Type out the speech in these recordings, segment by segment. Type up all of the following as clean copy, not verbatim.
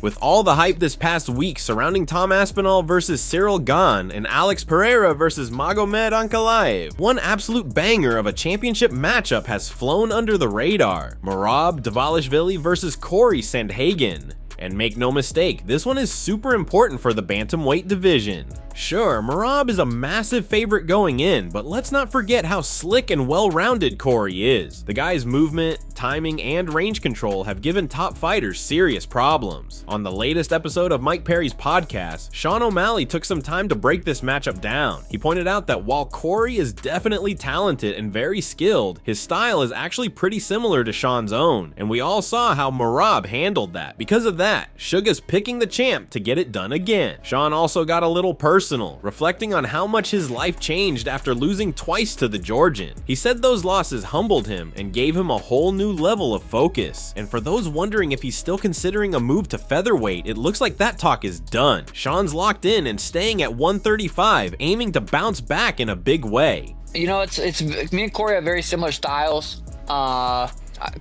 With all the hype this past week surrounding Tom Aspinall versus Cyril Gane and Alex Pereira versus Magomed Ankalaev, one absolute banger of a championship matchup has flown under the radar: Merab Dvalishvili versus Cory Sandhagen. And make no mistake, this one is super important for the bantamweight division. Sure, Merab is a massive favorite going in, but let's not forget how slick and well-rounded Cory is. The guy's movement, timing, and range control have given top fighters serious problems. On the latest episode of Mike Perry's podcast, Sean O'Malley took some time to break this matchup down. He pointed out that while Cory is definitely talented and very skilled, his style is actually pretty similar to Sean's own, and we all saw how Merab handled that. Because of that, Suga's picking the champ to get it done again. Sean also got a little personal, reflecting on how much his life changed after losing twice to the Georgian. He said those losses humbled him and gave him a whole new level of focus. And for those wondering if he's still considering a move to featherweight, it looks like that talk is done. Sean's locked in and staying at 135, aiming to bounce back in a big way. You know, it's me and Cory have very similar styles.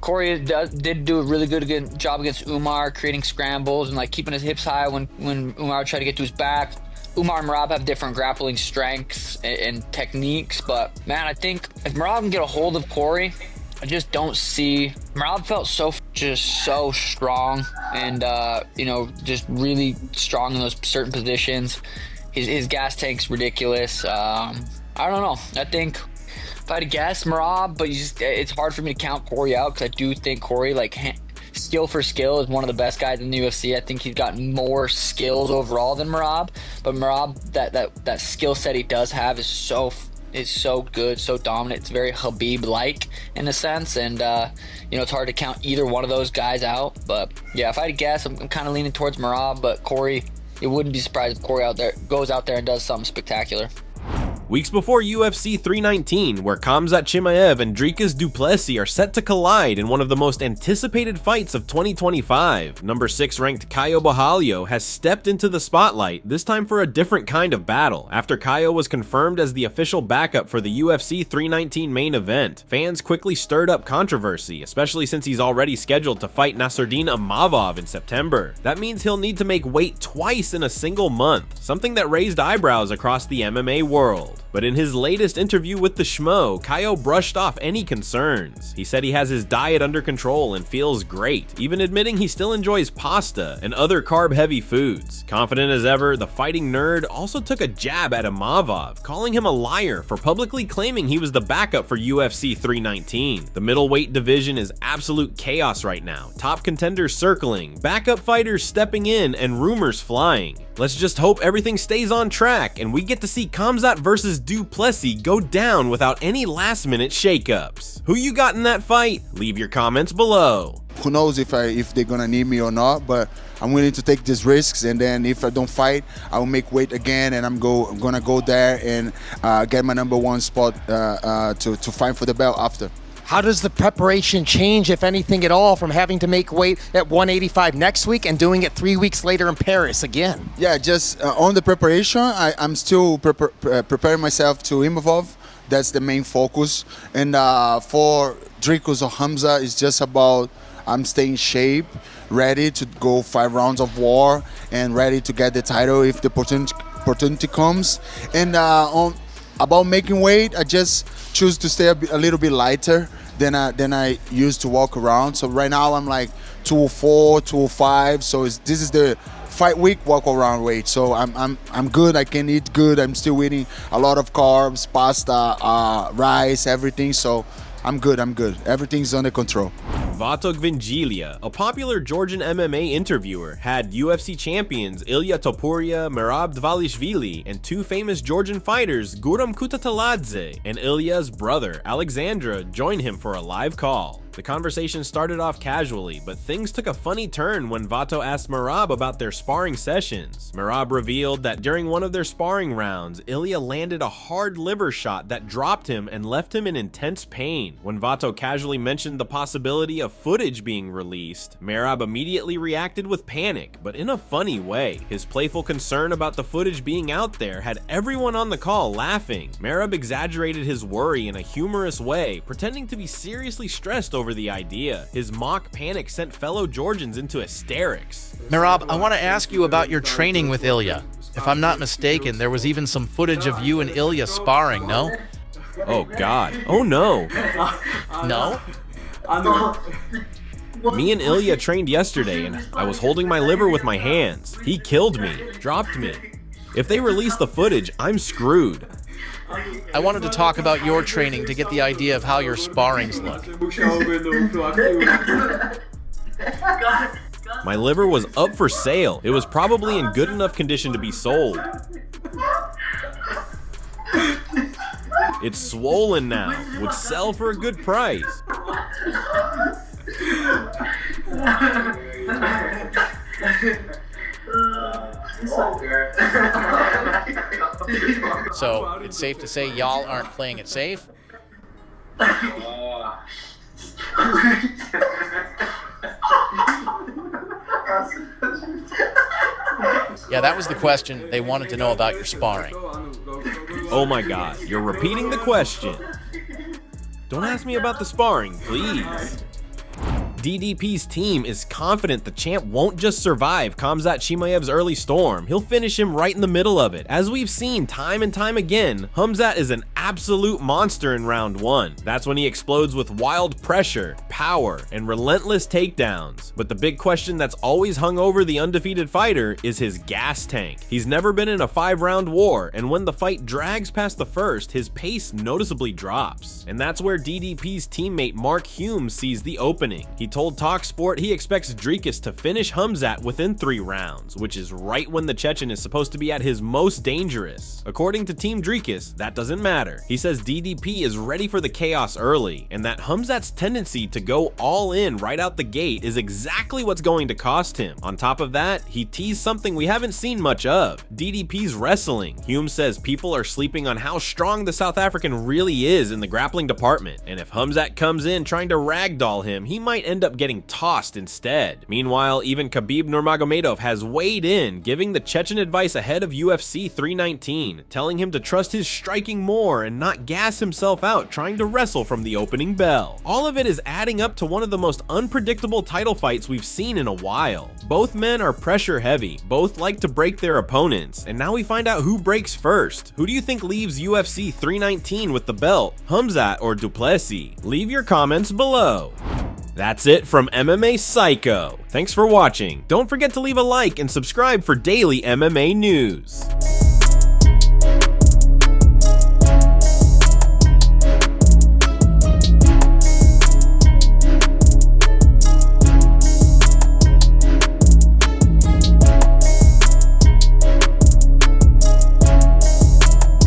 Cory did do a really good job against Umar, creating scrambles and like keeping his hips high when Umar tried to get to his back. Umar and Merab have different grappling strengths and techniques, but man, I think if Merab can get a hold of Cory, I just don't see. Merab felt so strong and you know, just really strong in those certain positions. His gas tank's ridiculous. I don't know. I think if I had to guess, Merab, but it's hard for me to count Cory out because I do think Cory, like, skill for skill, is one of the best guys in the UFC. I think he's got more skills overall than Merab, but Merab, that skill set he does have is so good, so dominant. It's very Khabib-like in a sense, and you know, it's hard to count either one of those guys out. But yeah, if I had to guess, I'm kind of leaning towards Merab, but Cory, it wouldn't be surprised if Cory goes out there and does something spectacular. Weeks before UFC 319, where Khamzat Chimaev and Dricus Du Plessis are set to collide in one of the most anticipated fights of 2025, number 6 ranked Caio Borralho has stepped into the spotlight, this time for a different kind of battle. After Caio was confirmed as the official backup for the UFC 319 main event, fans quickly stirred up controversy, especially since he's already scheduled to fight Nassourdine Imavov in September. That means he'll need to make weight twice in a single month, something that raised eyebrows across the MMA world. But in his latest interview with the Schmo, Caio brushed off any concerns. He said he has his diet under control and feels great, even admitting he still enjoys pasta and other carb-heavy foods. Confident as ever, the fighting nerd also took a jab at Imavov, calling him a liar for publicly claiming he was the backup for UFC 319. The middleweight division is absolute chaos right now, top contenders circling, backup fighters stepping in, and rumors flying. Let's just hope everything stays on track and we get to see Khamzat versus Du Plessis go down without any last-minute shakeups. Who you got in that fight? Leave your comments below. Who knows if they're gonna need me or not, but I'm willing to take these risks, and then if I don't fight, I will make weight again, and I'm gonna go there and get my #1 spot to fight for the belt after. How does the preparation change, if anything at all, from having to make weight at 185 next week and doing it 3 weeks later in Paris again? Yeah, just on the preparation, I'm still preparing myself to Imavov. That's the main focus. And for Dricus or Khamzat, it's just about I'm staying in shape, ready to go 5 rounds of war, and ready to get the title if the opportunity comes. And about making weight, I just choose to stay a little bit lighter than I used to walk around. So right now I'm like 204, 205. So this is the fight week walk around weight. So I'm good. I can eat good. I'm still eating a lot of carbs, pasta, rice, everything. So I'm good. Everything's under control. Vato Gvingilia, a popular Georgian MMA interviewer, had UFC champions Ilia Topuria, Merab Dvalishvili, and 2 famous Georgian fighters, Guram Kutataladze and Ilya's brother, Alexandra, join him for a live call. The conversation started off casually, but things took a funny turn when Vato asked Merab about their sparring sessions. Merab revealed that during one of their sparring rounds, Ilia landed a hard liver shot that dropped him and left him in intense pain. When Vato casually mentioned the possibility of footage being released, Merab immediately reacted with panic, but in a funny way. His playful concern about the footage being out there had everyone on the call laughing. Merab exaggerated his worry in a humorous way, pretending to be seriously stressed over the idea. His mock panic sent fellow Georgians into hysterics. Merab, I want to ask you about your training with Ilia. If I'm not mistaken, there was even some footage of you and Ilia sparring, no? Oh God. Oh no. No? Me and Ilia trained yesterday and I was holding my liver with my hands. He killed me, dropped me. If they release the footage, I'm screwed. I wanted to talk about your training to get the idea of how your sparrings look. My liver was up for sale. It was probably in good enough condition to be sold. It's swollen now. Would sell for a good price. So, it's safe to say y'all aren't playing it safe? Yeah, that was the question. They wanted to know about your sparring. Oh my God, you're repeating the question. Don't ask me about the sparring, please. DDP's team is confident the champ won't just survive Khamzat Chimaev's early storm, he'll finish him right in the middle of it. As we've seen time and time again, Khamzat is an absolute monster in round 1. That's when he explodes with wild pressure, power, and relentless takedowns. But the big question that's always hung over the undefeated fighter is his gas tank. He's never been in a 5-round war, and when the fight drags past the first, his pace noticeably drops. And that's where DDP's teammate Mark Hume sees the opening. He told TalkSport he expects Dricus to finish Khamzat within 3 rounds, which is right when the Chechen is supposed to be at his most dangerous. According to Team Dricus, that doesn't matter. He says DDP is ready for the chaos early, and that Khamzat's tendency to go all in right out the gate is exactly what's going to cost him. On top of that, he teased something we haven't seen much of, DDP's wrestling. Hume says people are sleeping on how strong the South African really is in the grappling department, and if Khamzat comes in trying to ragdoll him, he might end up getting tossed instead. Meanwhile, even Khabib Nurmagomedov has weighed in, giving the Chechen advice ahead of UFC 319, telling him to trust his striking more and not gas himself out trying to wrestle from the opening bell. All of it is adding up to one of the most unpredictable title fights we've seen in a while. Both men are pressure heavy, both like to break their opponents, and now we find out who breaks first. Who do you think leaves UFC 319 with the belt, Khamzat or Du Plessis? Leave your comments below. That's it from MMA Psycho. Thanks for watching. Don't forget to leave a like and subscribe for daily MMA news.